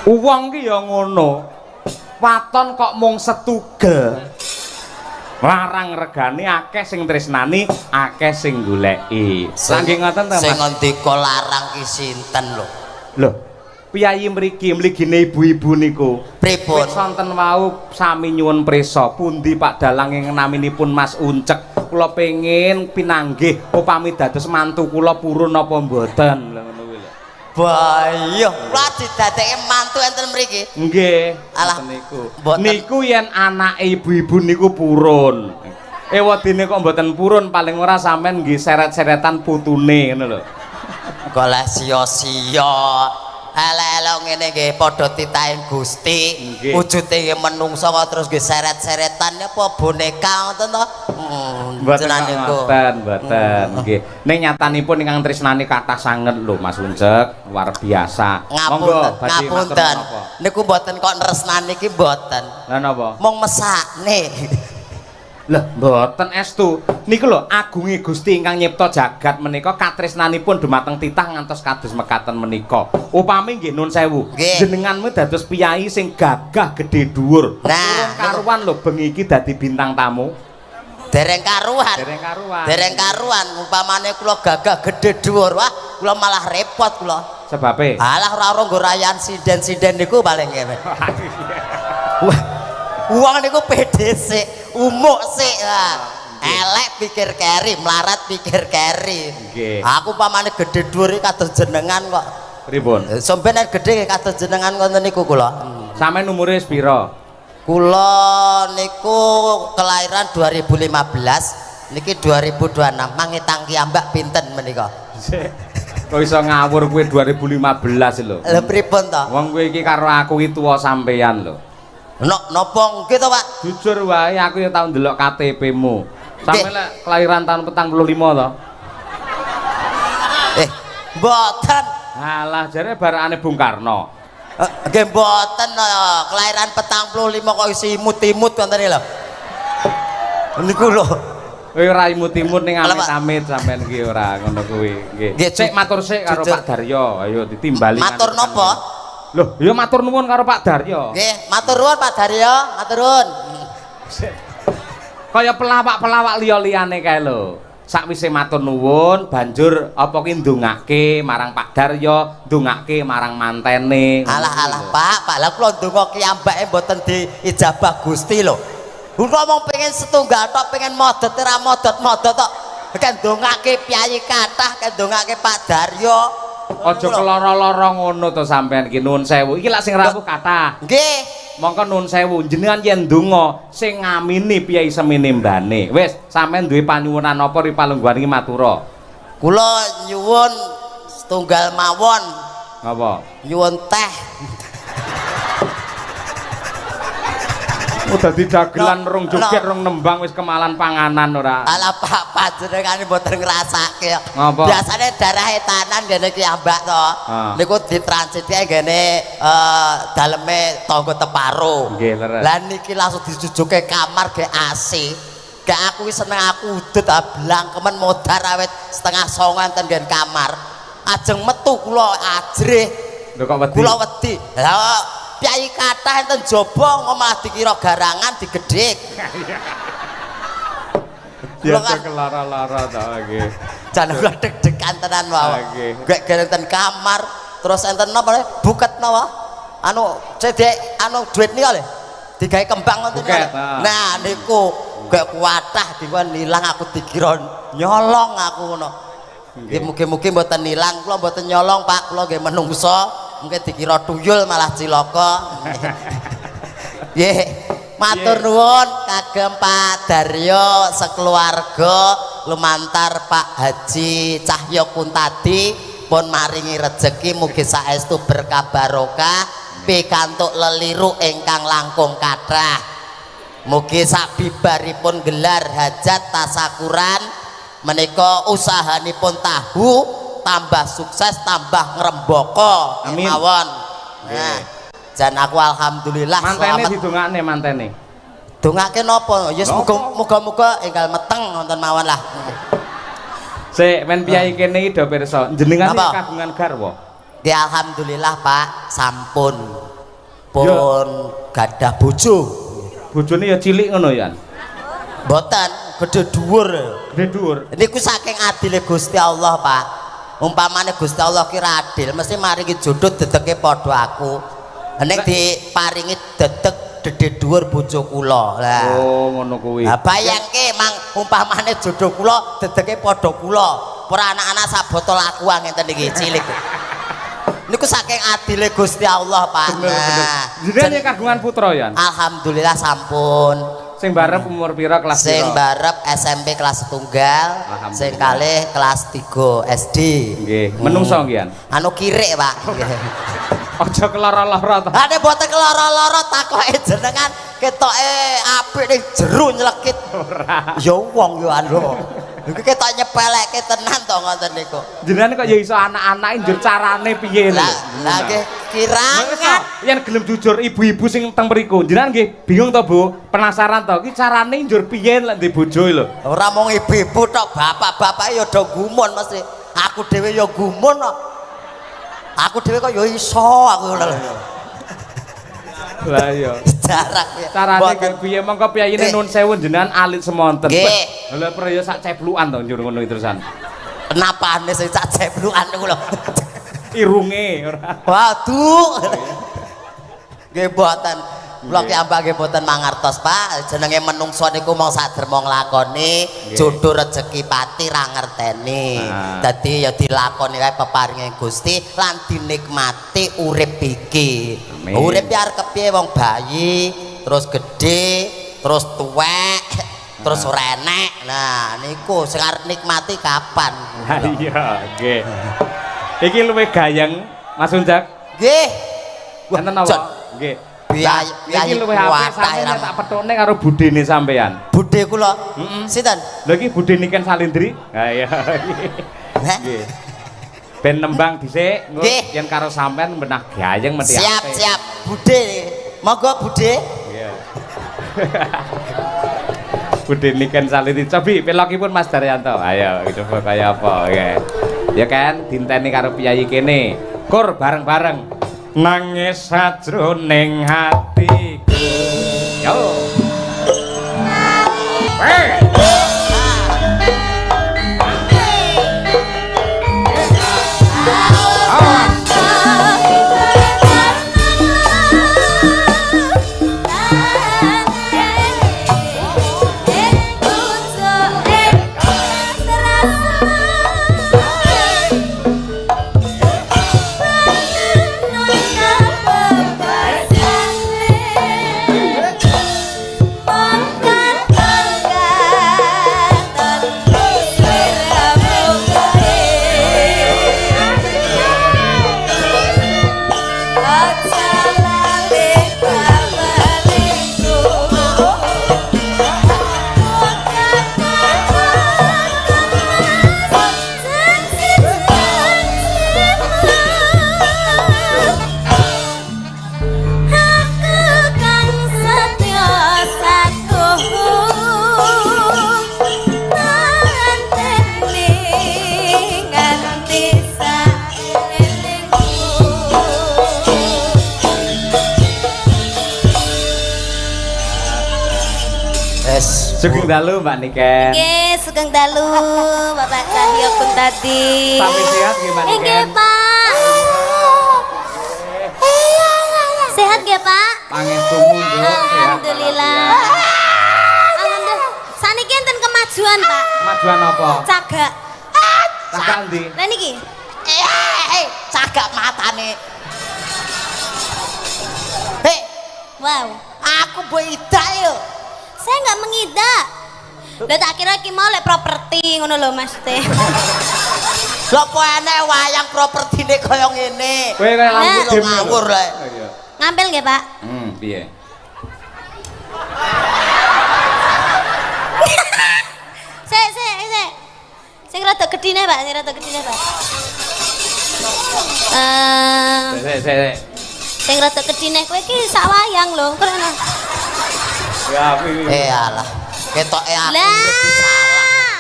Wong ki ya ngono. Waton kok mung setugel. Larang regane akeh sing tresnani, akeh sing goleki. Saking ngoten ta, Mas? Sing ngendika larang ki sinten lho? Lho, piyayi mriki mligine ibu-ibu niku. Pripun? Sonten wau sami nyuwun prisa, pundi Pak Dalang ing naminipun Mas Uncek. Kula pengin pinanggih upami dados mantu kula purun apa mboten. Lha ngono kuwi lho. Bayo, kula didadekke mantu enten mriki. Nggih, alah niku. Mboten. Niku yen anake ibu-ibu niku purun. Ewadene kok mboten purun, paling ora sampean nggih seret-seretan putune ngono lho. Golek sia-sia. Elek-elek ngene nggih padha titahe Gusti. Wujude nggih menungsa kok terus nggih seret-seretan apa boneka ngoten to? Mboten mboten nggih. Ning nyatanipun ingkang tresnani kathah sanget lho Mas Uncek, luar biasa. Ngapunten. Niku mboten kok nresnani iki mboten. Lah napa? Mung mesakne. Lah mboten estu. Niku lho agunge Gusti ingkang nyipta jagat menika katresnanipun dumateng titah ngantos kados mekaten menika. Upami nggih nun sewu. Jenenganmu dados piyai sing gagah gedhe dhuwur. Nah, karuan lho bengi iki dadi bintang tamu. Dereng karuan. Dereng karuan. Upamane kula gagah gedhe dhuwur, wah kula malah repot kula. Sebabe? Alah ora nggo rayan sinden-sinden niku paling ngene. Wah. Uang niku pede sik, umuk sik. Elek pikir keri, melarat pikir keri. Aku pamane gedhe dhuwur iki kados jenengan kok. Pripun? Sampeyan gedhe kados jenengan ngoten niku kula. Sampeyan umure pira? Kula niku kelahiran 2015, niki 2026. Mangi tangki ambak pinten menika? Kok iso ngawur kuwi 2015 lho. Lha pripun to? Wong kowe iki karo aku iki tuwa sampeyan lho. Napa nggih to, Pak? Jujur wae aku ya tau ndelok KTP-mu. Sampe lek kelahiran tahun 45 to. Mboten. Alah jare barakane Bung Karno. Nggih mboten kelahiran 45 kok isi imut-imut ngoten lho. Niku lho. Kowe ora imut-imut ning amit-amit sampean iki ora ngono kuwi. Nggih. Sik matur sik karo Pak Daryo. Ayo ditimbali. Matur napa? Loh, ya matur nuwun karo Pak Daryo. Nggih, matur nuwun Pak Daryo, matur nuwun. Kaya pelawak-pelawak liya-liyane kae lho. Sakwise matur nuwun, banjur apa ki ndongake marang Pak Daryo, ndongake marang mantene. Alah Pak, lah kula ndonga ki ambake mboten diijabah Gusti lho. Kula mung pengen setunggal tok, pengen modot ora modot-modot tok. Kan ndongake piyai kathah, kan ndongake Pak Daryo. Aja keloro-loro ngono to sampean iki nuwun sewu. Iki lak sing rawuh kathah. Nggih. Mongko nuwun sewu, jenengan yen ndonga sing ngamini piyai semene mbane. Wis, sampean duwe panyuwunan apa ri palungguhan iki matura? Kula nyuwun setunggal mawon. Apa? Nyuwun teh. Udah didagelan rong joget rong nembang wis kemalan panganan ora. Alah Pak panjenengane mboten ngrasake. Ngapa? Biasane darah etanan ngene ki ambak to. Niku ditransitke ngene daleme tangga teparo. Nggih, leres. Lah niki langsung dijujuke kamar ge AC. Gak aku wis seneng aku udut blangkemen modar awet setengah 09.00 enten nggen kamar. Ajeng metu kula ajrih. Lho kok wedi? Kula wedi. Lah piyai kathah enten jaba malah dikira garangan digedhik. Kula kan kelara-lara to nggih. Jan kula deg-degan tenan wae. Gek enten kamar terus enten napa buket napa? Anu cedek anu duit nika lho. Digawe kembang ngoten niku. Nah niku gek kuatah dikon ilang aku dikira nyolong aku ngono. Nggih mugi-mugi mboten ilang, kula mboten nyolong Pak, kula nggih menungso. Mungkin dikira tuyul malah cilaka. Nggih, matur nuwun kagem Pak Daryo sekeluarga lumantar Pak Haji Cahyo Kuntadi pun maringi rejeki mugi saestu berkah barokah pikantuk leliru ingkang langkung kathah. Mugi sabibaripun gelar hajat tasakuran menika usahanipun tahu tambah sukses tambah ngrembaka mawon. Nah, jan aku alhamdulillah mantene didongakne mantene. Dongake napa? Ya muga-muga enggal meteng wonten mawon lah. Sik men piyai kene iki do pirsa, jenengan kagungan garwa. Nggih alhamdulillah Pak, sampun. pun gadah bojo. Bojone ya cilik ngono ya. Mboten, gedhe dhuwur. Gedhe dhuwur. Niku saking adile Gusti Allah, Pak. Umpamane Gusti Allah ki adil, mesti maringi jodoh dedeke padha aku. Nek diparingi dedek dedhe dhuwur bojo kula. Lah. Oh, ngono kuwi. Lah bayangke mang umpamane jodoh kula dedeke padha kula. Ora anak-anak sak botol aku ngenten iki cilik. Niku saking adile Gusti Allah, Pak. Nah, jenenge kagungan putra ya. Alhamdulillah sampun. Sing barep umur pira kelas sing barep SMP kelas setunggal, sing kalih kelas 3 SD. Nggih, menungso nggih. Anu kirik, Pak. Aja keloro-loro to. Ade boten keloro-loro takoke jenengan ketoke apik ning jero nylekit. Ora. Ya wong yo anu. Iki ketok nyepelekke tenan to ngoten niku. Jenengan kok ya iso anak-anake njur carane piye lho. Lah nggih kirangan. Yen gelem jujur ibu-ibu sing teng mriku, jenengan nggih bingung to, Bu? Penasaran to, iki carane njur piye lek ndek bojo lho. Ora mung ibu-ibu tok, bapak-bapak ya do gumun mesti. Aku dhewe ya gumun kok. Aku dhewe kok ya iso aku lho. Lah iya. Jarak ya. Carane piye mongko piyayine nun sewu jenengan alit semonten. Nggih. Lha priya sak ceplukan to njur ngono terusan. Kenapane sing sak ceplukan niku lho. Irunge ora. Waduh. Nggih mboten. Kula ki ambak nggih mboten mangertos, Pak. Jenenge menungso niku mong saderma nglakoni, jodoh rejeki pati ra ngerteni. Dadi ya dilakoni wae peparinge Gusti lan dinikmati urip iki. Urip arep kepiye wong bayi, terus gedhe, terus tuwek, terus ora enek. Nah, niku sing arep nikmati kapan? Ha iya, nggih. Iki luwih gayeng, Mas Unjak. Nggih. Wonten apa? Nggih. Iki luwih apik sampeyan tak petone karo budene sampean. Budhe kula. Sinten? Lha iki budhe Niken Salindri. Ha iya. Nggih. Ben nembang dhisik, yen karo sampean menah gayeng mesti apik. Siap, budhe. Monggo budhe. Iya. Budhe Niken Salindri. Cobi pelokipun Mas Daryanto. Ayo coba kaya apa nggih. Ya kan dinteni karo piyayi kene. Kur bareng-bareng. Nangis sajroning hatiku. Yo. Hey. Sugeng dalu Mbak Niken. Nggih, sugeng dalu Bapak Cahyo Kuntadi. Sami sehat gimana Niken? Nggih, Pak. Sehat nggih, Pak? Pangestu mundur. Alhamdulillah. Alhamdulillah. Saniki enten kemajuan, Pak. Kemajuan apa? Cagak. Cagak ndi? Lah niki. Cagak matane. Hei, Wow. aku mbok idak yo. Saya nggak mengidak. Lah tak kira ki mau lek properti ngono lho Mas Teh. Lho kok enek wayang propertine kaya ngene. Kowe kaya lampu dim ngawur lek. Ngampil nggih, Pak? Piye? Sing rada gedine, Pak, sing rada gedine, Pak. Sing rada gedine kowe iki sak wayang lho, kena. Ya, piye? Alah, ketoke aku Lah. iki salah.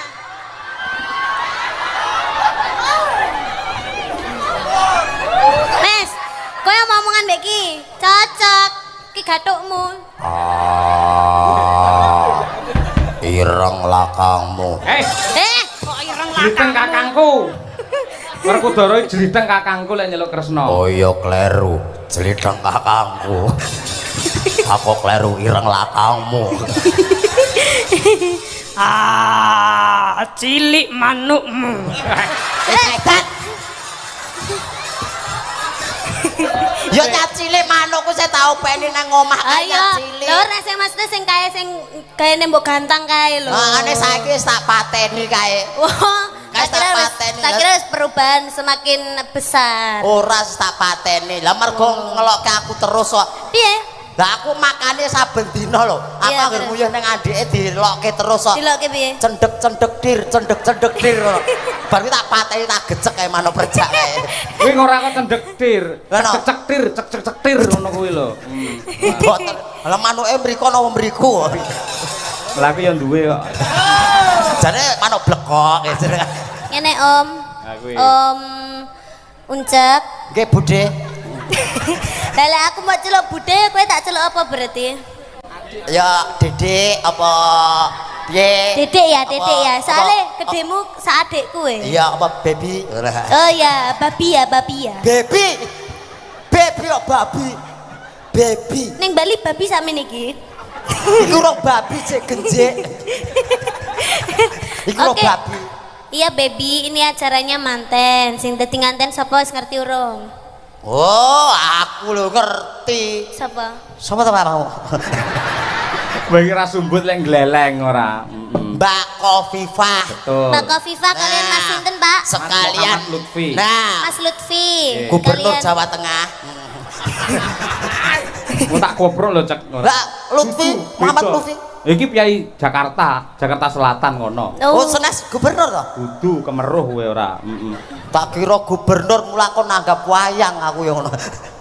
Mes, kowe omongan mbek iki cocok. gathukmu. Ireng lakangmu. Kok ireng Jliteng kakangku. Werkudara jliteng kakangku lek nyeluk Kresna. Oh iya kleru, jliteng kakangku. Aku kleru ireng lakangmu. Cilik manukmu. Hebat. Yo nyat cilik manukku saya tau peni nang omah kaya Ayo, cilik. lho rek sing maksudnya sing kaya sing gayane mbok gantang kae lho. Ane saiki wis tak pateni kae. Wah, Kayak tak pateni. tak kira wis perubahan semakin besar. Ora wis tak pateni. Lah mergo ngelokke aku terus kok. Piye? Lah aku makane saben dina lho. Aku Iya, anggere bener. nguyuh ning andike dilokke terus kok. Dilokke piye? Cendek-cendek dir ngono. Bar kuwi tak pateni tak gecek kae manuk perjak kae. Kuwi ora kok cendektir, Lah, no. cek-cek-tir ngono kuwi lho. Boten. Lah manuke mriko napa mriku. Lah aku ya duwe kok. Jane manuk blekok ya jenenge. Ngene Om. kuwi. Om Uncek. Nggih, Budhe. Lah lek aku mau celuk bude, kowe tak celuk apa berarti? Ya, Dedek apa piye? Dedek ya, Apa- dedek ya. Soale apa- gedemu seadek kowe. Iya, apa baby? Oh ya, babi ya, babi ya. Baby. Baby kok babi. Baby. Ning Bali babi sami niki. Iku rong babi cek genjek. Iku rong Oke. babi. Iya baby, ini acaranya manten. Sing dadi nganten sapa wis ngerti urung? Oh, aku lho ngerti. Sapa? Sapa to mau? Bagi ra sumbut lek gleleng ora. Mbak Kofifah. Betul. Mbak Kofifa kalian Mas sinten, Pak? Sekalian Muhammad Lutfi. Nah, Mas Lutfi. Gubernur Kalian- Jawa Tengah. Mau tak koprok lho cek ora. Mbak Lutfi, Muhammad Beda. Lutfi. Iki Piai Jakarta Selatan ngono. Oh, senes gubernur to? Kudu kemeruh kowe ora. Tak kira gubernur mula kok nanggap wayang aku ya ngono.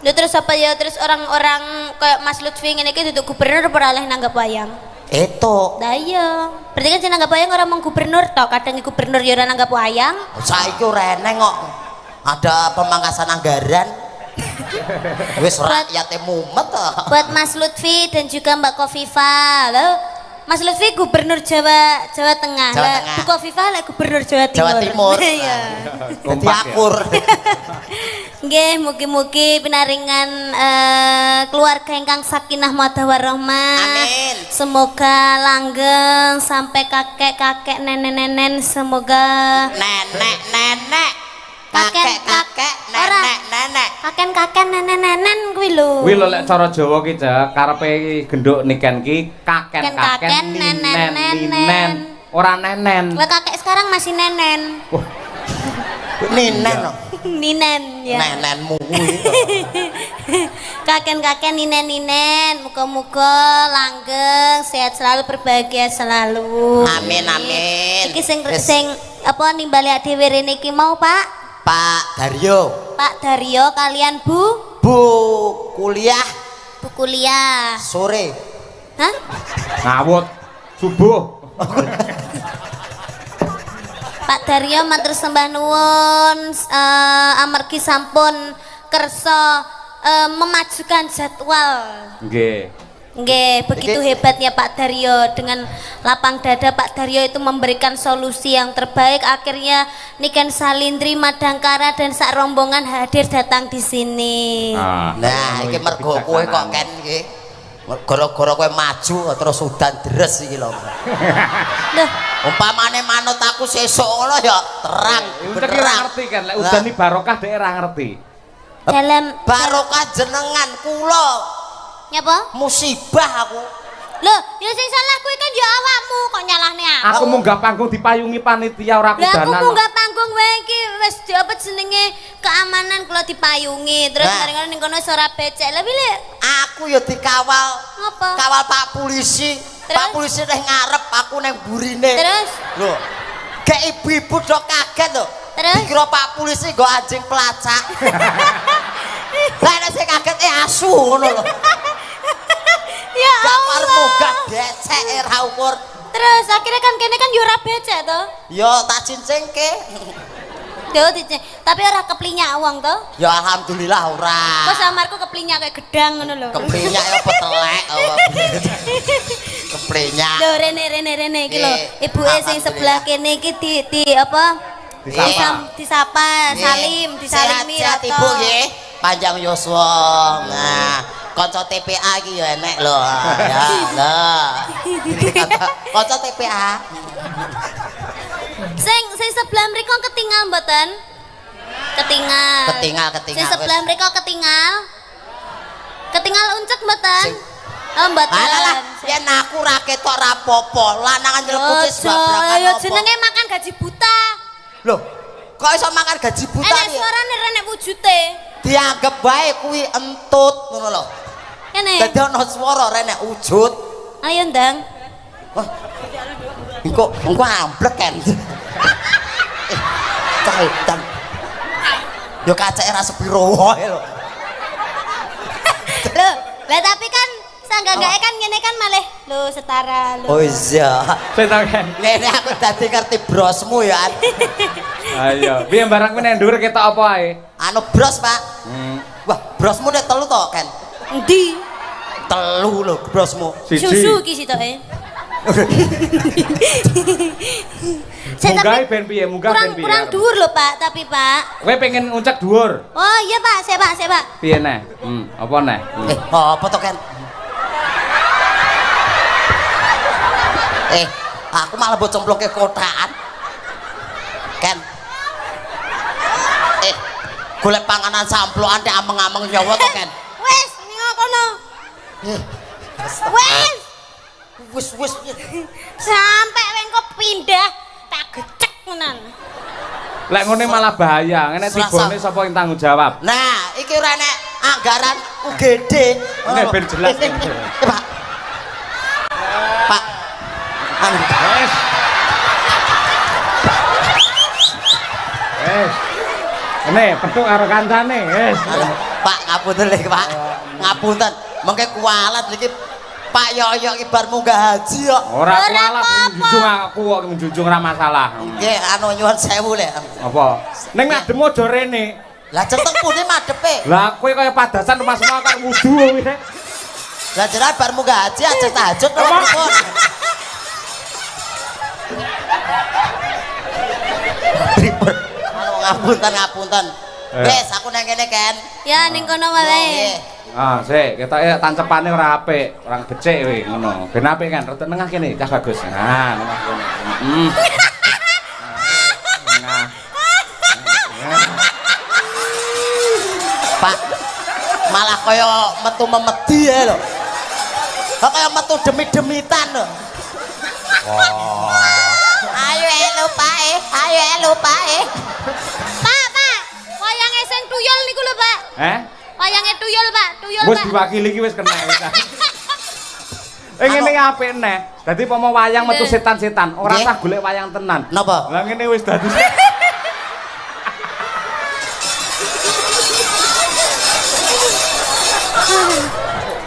Lha terus apa ya? Terus orang-orang kayak Mas Lutfi ngene iki duduk gubernur ora oleh nanggap wayang. Itu Lah iya. Berarti kan sing nanggap wayang ora mung gubernur tok, kadang gubernur ya ora nanggap wayang. saiki ora eneng kok. Ada pemangkasan anggaran. Wis rakyate mumet to. Buat Mas Lutfi dan juga Mbak Kofifa. Loh, Mas Lutfi gubernur Jawa Tengah. Jawa Lah, Tengah. Bu Kofifa lah gubernur Jawa Timur. Jawa Timur. Iya. Dadi Kompak ya. akur. Nggih, mugi-mugi pinaringan keluarga ingkang sakinah mawaddah warahmah. Amin. Semoga langgeng sampai kakek-kakek, nenek-nenek, semoga Nenek. Kakek, Kakek, ora. nenek. kakek-kakek, nenek-nenek kuwi lho. Kuwi lho lek cara Jawa ki Cak, karepe genduk niken ki kaken-kaken ninen. Ora nenen. Lah kakek sekarang masih nenen. Wah, Ninen no. Ninen ya. Nenenmu kuwi. Kakek-kakek ninen-ninen, muga-muga langgeng, sehat selalu, berbahagia selalu. Amin amin. Iki sing Wis, sing apa nimbali dhewe rene iki mau, Pak? Pak Daryo, Pak Daryo kalian Bu kuliah Bu kuliah. sore. Hah? ngawut subuh. Pak Daryo matur sembah nuwun amargi sampun kersa memajukan jadwal. Nggih. Nggih, begitu hebatnya Pak Daryo. Dengan lapang dada Pak Daryo itu memberikan solusi yang terbaik. Akhirnya Niken Salindri, Madangkara dan sak rombongan hadir datang di sini. Nah, iki mergo kowe kok Ken iki. Gara-gara kowe maju terus udan deres iki lho. Loh, Umpamane manut aku sesuk ngono ya terang. Udah kira ngerti kan, lek udan ni barokah dhek ora ngerti. dalam Barokah jenengan kula nyapa? musibah aku. Loh, ya sing salah kuwi kan ya awakmu kok nyalahne aku. Aku munggah panggung dipayungi panitia ora Lah aku kudanan. munggah panggung wae iki wis apa jenenge keamanan kula dipayungi. Terus Nah. bareng ning kono ora becek. Lah pilih Aku ya dikawal. Ngapa? Kawal Pak Polisi. Terus? Pak Polisi neh ngarep aku neng burine. Terus? Lho. Kayak ibu-ibu do kaget lho. Terus? Dikira Pak Polisi nggo anjing pelacak. Lah nek sing kaget asu ngono lho. ya Gambar Allah. muga becek ra ukur. Terus akhirnya kan kene kan yo ora becek to. Yo tak cincingke. video tapi ora keplinyak wong to. Ya alhamdulillah ora. Kok samarku keplinyak kayak gedang ngono lho. Keplinyak ya petelek. Keplinyak. Lho rene iki lho. Ibuke sing sebelah kene iki di apa? Disapa, salim, disalimi sehat ibu nggih. Panjang yuswa. Nah, kanca TPA iki ya enek lho. Ya, lho. Kanca TPA. Sing sebelah mriko ketinggal mboten? Ketinggal. Sing sebelah mriko ketinggal. Ketinggal uncek mboten? Oh mboten. Alah, yen aku ra ketok ra apa-apa. Lanangan nyelekut wis bablakan. Ya jenenge makan gaji buta. Loh, kok iso makan gaji buta enek iki? suarane renek wujute. Dianggep bae kuwi entut ngono lho. Kene. Dadi ana swara renek wujud. Ayo ndang. Wah. Engko amblek kan. Cetan. Yo kacake ra sepiro wae lho. Lho, lah tapi kan sanggagake kan ngene kan malih lho setara lho. Oh iya. Petaken. Ngene aku dadi ngerti brosmu ya. Ayo, piye barang kuwi nek dhuwur ketok apa ae? Anu bros, Pak. Wah, brosmu nek telu to, Ken? Endi? Telu lho brosmu. Susu iki sitoke. Munggah ben piye? Munggah ben piye? Kurang dhuwur lho, Pak, tapi Pak. Kowe pengen nguncak dhuwur? Oh, iya, Pak. Sik, Pak. Piye neh? Apa neh? Apa to, Ken? Aku malah mbok cemploke kotaan. Ken. Golek panganan samplokan nek ameng-ameng nyawa to, Ken. Wis, ning kono. Wis. Sampai wengko pindah tak gecek menan. Lek ngene malah bahaya, ngene tibone sapa yang tanggung jawab? Nah, iki ora enek anggaran UGD. Ini ben jelas. Pak. Pak. Anu. Ini petuk karo kancane, wis. Pak, ngapunten lho, Pak. Ngapunten. Mengke kualat iki Pak Yoyo iki bar munggah haji kok. Ora kualat njunjung aku kok njunjung ra masalah. Nggih, anu nyuwun sewu lek. Apa? Ning ngadem aja rene. Lah ceteng pundi madepe? Lah kowe kaya padasan Mas Mau karo wudu kuwi. Lah jenengan bar munggah haji aja tahajud to pripun? Ngapunten. Wes, aku nang kene, Ken. Ya, ning kono wae. Ah, sik, ketoke tancepane ora apik, ora becik kowe ngono. Ben apik kan, rada nengah kene, cah bagus. Nah, nengah kene. Nah. Pak, malah kaya metu memedi ya lho. Kok kaya metu demi-demitan lho. Ayo Pak. Pak, wayange sing tuyul niku lho, Pak. Wayange tuyul, Pak. Wis diwakili iki wis kena wis. Ngene apik neh. Dadi pomo wayang metu setan-setan, ora usah golek wayang tenan. Napa? Lah ngene wis dadi.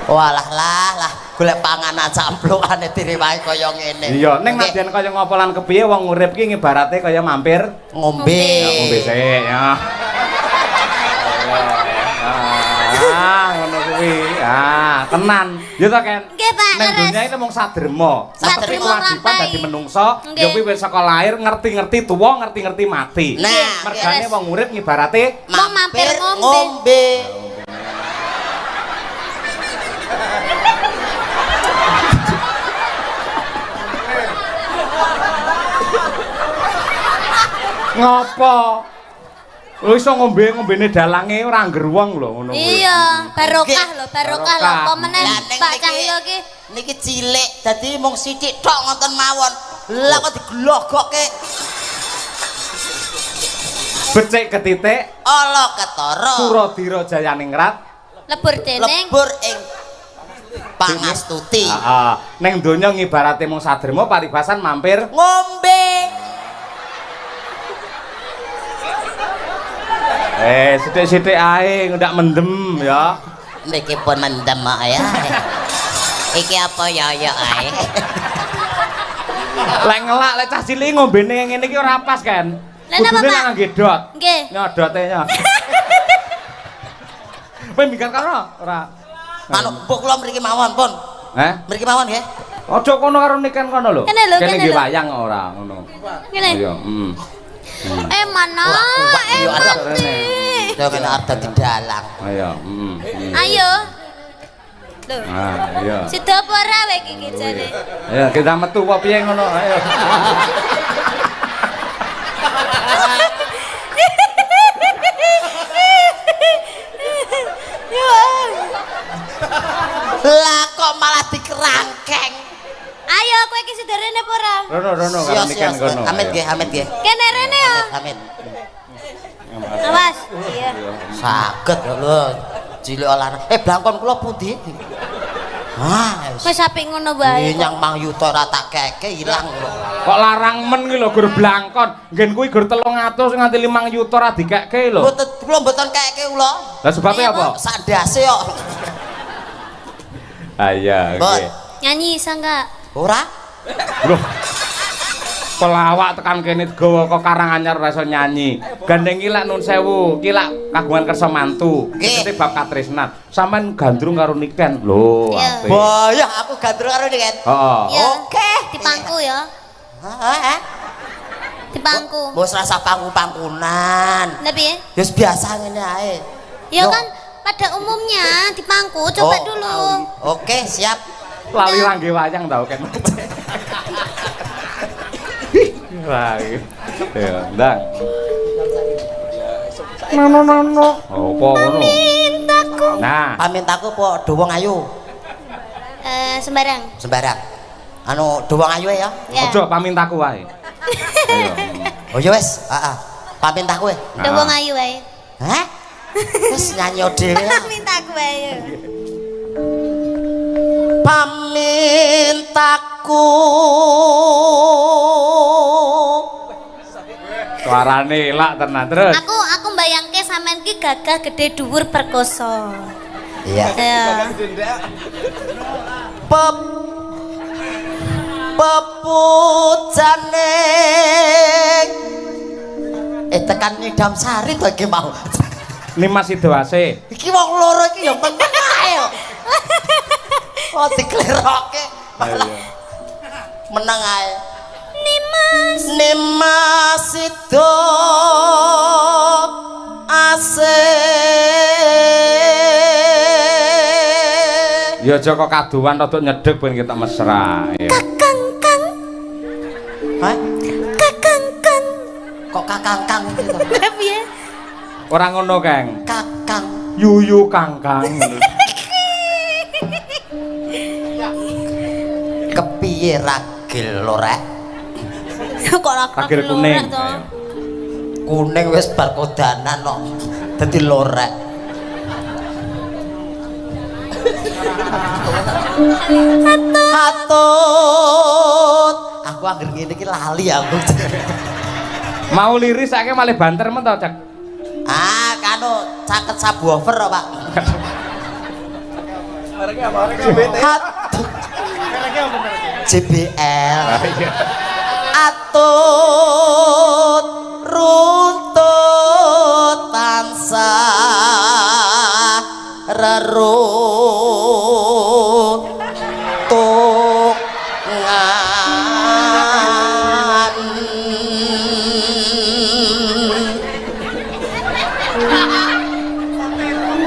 Walah lah, golek panganan camplukane direwahi kaya ngene. Iya, ning nadyan kaya ngopo lan kepiye wong urip ki ibarate kaya mampir ngombe. Ya ngombe sik ya. Ngono kuwi. Tenan. Ya to, Ken. Nggih, Pak. Ning dunya iki mung sadrema. Sadrema kewajiban dadi menungsa, ya kuwi wis saka lahir ngerti-ngerti tuwa, ngerti-ngerti mati. Nah, mergane wong urip ngibarate mampir ngombe. ngopo? Lho iso ngombene dalange ora ngger wong lho ngono kuwi. Iya, barokah lho apa meneh Pak Cahyo iki. Niki cilik dadi mung sithik tok ngoten mawon. Lah kok diglogokke. Becik ketitik, ala ketara. Suradira Jayaningrat, Lebur dening lebur ing Pangastuti. Heeh. Ning donya ngibarate mung sadrema paribasan mampir ngombe. Sithik-sithik ae ndak mendem ya. Niki pun mendem ya. Iki apa ya ae. Lek ngelak lek cah cilik ngombene ngene iki ora pas kan. Lah napa, Kudune Pak? ngangge dot. Nggih. Nyodote nya. Kowe minggat karo ora? Anu, mbok kula mriki mawon, pun. Mriki mawon nggih. Aja kono karo niken kono lho. Kene lho, Kene kene nggih lho. wayang ora ngono. Ngene. Iya, Mana? rene. Ya kena ada di dalang. Ayo, Ayo. Loh. Ah, iya. Sida apa ora wae iki jane? Ayo kita metu apa piye ngono. Ayo. Lah kok malah dikerangkeng. Ayo kowe iki sida rene apa ora? Rono karo niken kono. Amit nggih. Kene rene ya. Amit. Awas. Iya. Saged lho. Cilik olahraga. Blangkon kula pundi? Wis apik ngono wae. Nyang Mang Yuto ora tak keke ilang lho. Kok larang men ki lho gur blangkon. Nggen kuwi gur 300 nganti 5 juta ra dikekke lho. Kula mboten keke kula. Lah sebabnya apa? Sak ndase kok. Ah iya, nggih. Nyanyi isa enggak? Ora? Loh. Pelawak tekan kene gawa kok Karanganyar ora iso nyanyi. Gandeng ki lak nun sewu, ki lak kagungan kersa mantu. Iki bab katresnan. Sampeyan gandrung karo niken. Lho, Iya. apik. Boyah aku gandrung karo niken. Heeh. Iya. Oke. Dipangku ya. Heeh. Dipangku. Bos rasa pangku-pangkunan. Lah piye? Wis biasa ngene ae. Ya Yo. kan pada umumnya dipangku. Coba Oh. dulu. Oke, siap. Lali ra nggih wayang tau ken. Wah. Ya, ndang. No. Apa ngono? Mintaku. Nah, Pamintaku po dowong ayu. Sembarang. Sembarang. Anu dowong ayu ya. Ya. aja pamintaku wae. Ayo. Oh ya wis, heeh. Pamintaku. Udah wong ayu wae. Hah? Wis nyanyi dhewe. Mintaku wae. Pamintaku Suarane elak tenan terus. Aku mbayangke sampean ki gagah gede dhuwur perkoso. iya Ya. pepujane tekan Nyidam Sari to iki mau. Nimas Sidoase. Iki wong loro iki ya meneng ae. Oh dikleroke. Meneng ae. Nimas Sido ase. Ya aja kok kaduan rada nyedhek ben kita mesra. Ya. Kakang. Hah? Kakang. Kok kakang gitu? Lah piye? Ora ngono, Kang. Kakang. Yuyu Kangkang. Kepiye ragil lho rek? Kok ora Ragil kuning. Kuning wis bar kodanan kok. Dadi lorek. Hatut. Aku anggere ngene iki lali aku. Mau liris saiki malih banter men to, Cak. Ah, kanu caket subwoofer kok, Pak. Hatut. JBL. Atut runtut tansah reruntungan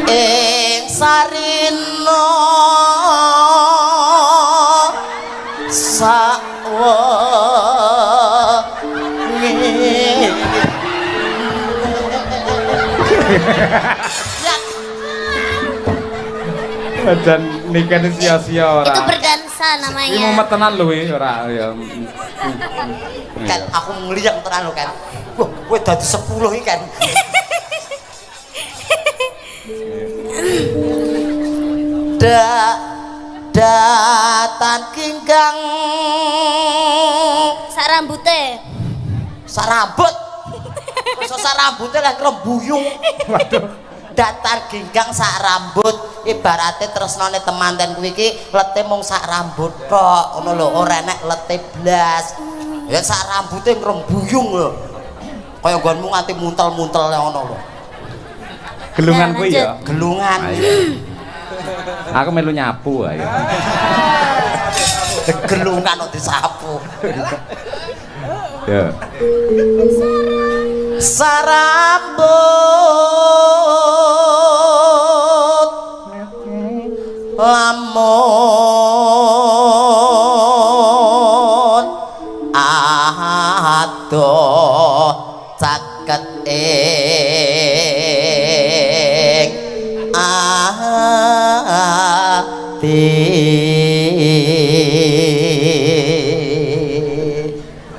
ing sarina Dan niken sia-sia ora. Itu berdansa Iki namanya. mumet tenan lho ora ya. Kan aku ngliyeng tenan lho kan. Wah, kowe dadi 10 iki kan. Datan kinggang Sak rambute. sarambut. Masa sarambute lah krembuyung. Waduh. Datar ginggang sak rambut ibaratnya tresnane temanten kuwi iki lete mung sak rambut tok ngono lho ora enek lete blas ya sak rambute ngrembuyung lho Kaya nggonmu nganti muntel-muntel ngono lho. Gelungan kuwi ya. Gelungan. Aku melu nyapu ae. Gelungan kok disapu. Ya. Sarambut lamun adoh caket ing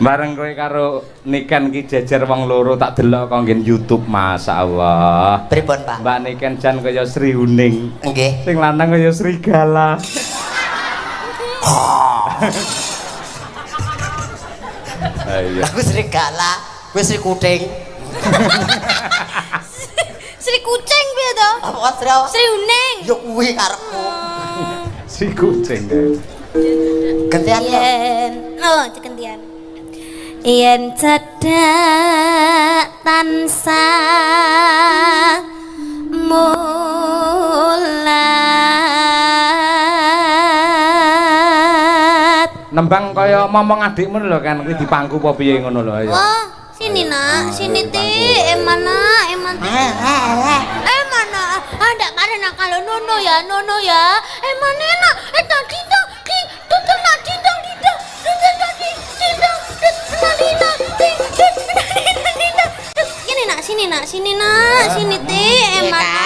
Bareng kowe karo Niken ki jejer wong loro tak delok kok nggen YouTube masyaallah. Pripun, Pak? Mbak Niken jan kaya Sri Huning. Nggih. Sing lanang kaya Serigala. Ayo. Aku serigala, kowe Sri Kuting. Sri Kucing piye to? Apa Sri apa? Sri Uning. Yo kuwi karepku. Si kucing. Gantian ya. Oh, gantian. Yen cedak tansah mulat. Nembang kaya momong adikmu lho kan kuwi dipangku apa piye ngono lho ayo. Wah, sini nak, sini ti, emana. Emana? Ada mari nak kalau nono ya, emana nak, tadi dong, tutul nak dindong, sini ti, emana?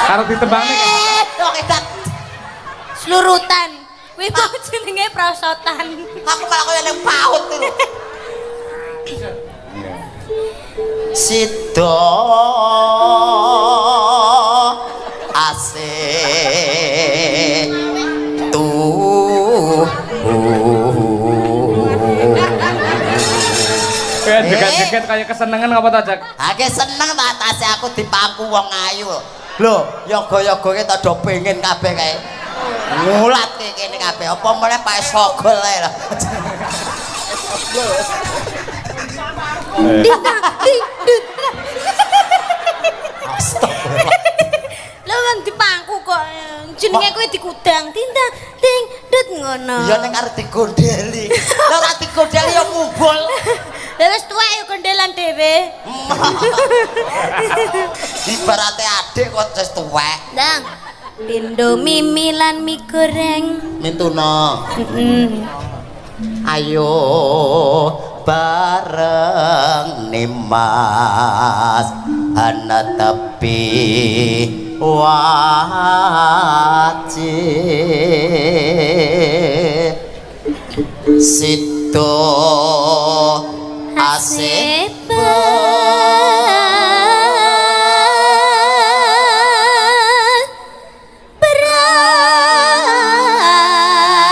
Karo ditembangnya kan. Slurutan. Kuwi mau jenenge prosotan. Aku malah kaya ning paut itu. Sito asik Kayak jeget-jeget kayak kesenengan apa ta, Jak? Ake seneng ta tase aku dipangku wong ayu. Lho, yoga-yogane tak do pengen kabeh kae. Ngulat kene kabeh. Apa meneh Pak Sogol ae lho. Astagfirullah. Lah wong dipangku kok jenenge kowe dikudang tindang ting dut ngono. Ya nek arep digondeli. Lah ora digondeli ya ngumpul. Lah wis tuwek ya gondelan dhewe. Ibarate adik kok wis tuwek. Ndang. Pindo mimi lan mie goreng. Mintuna. Ayo bareng nimas ana tepi wajib situ asep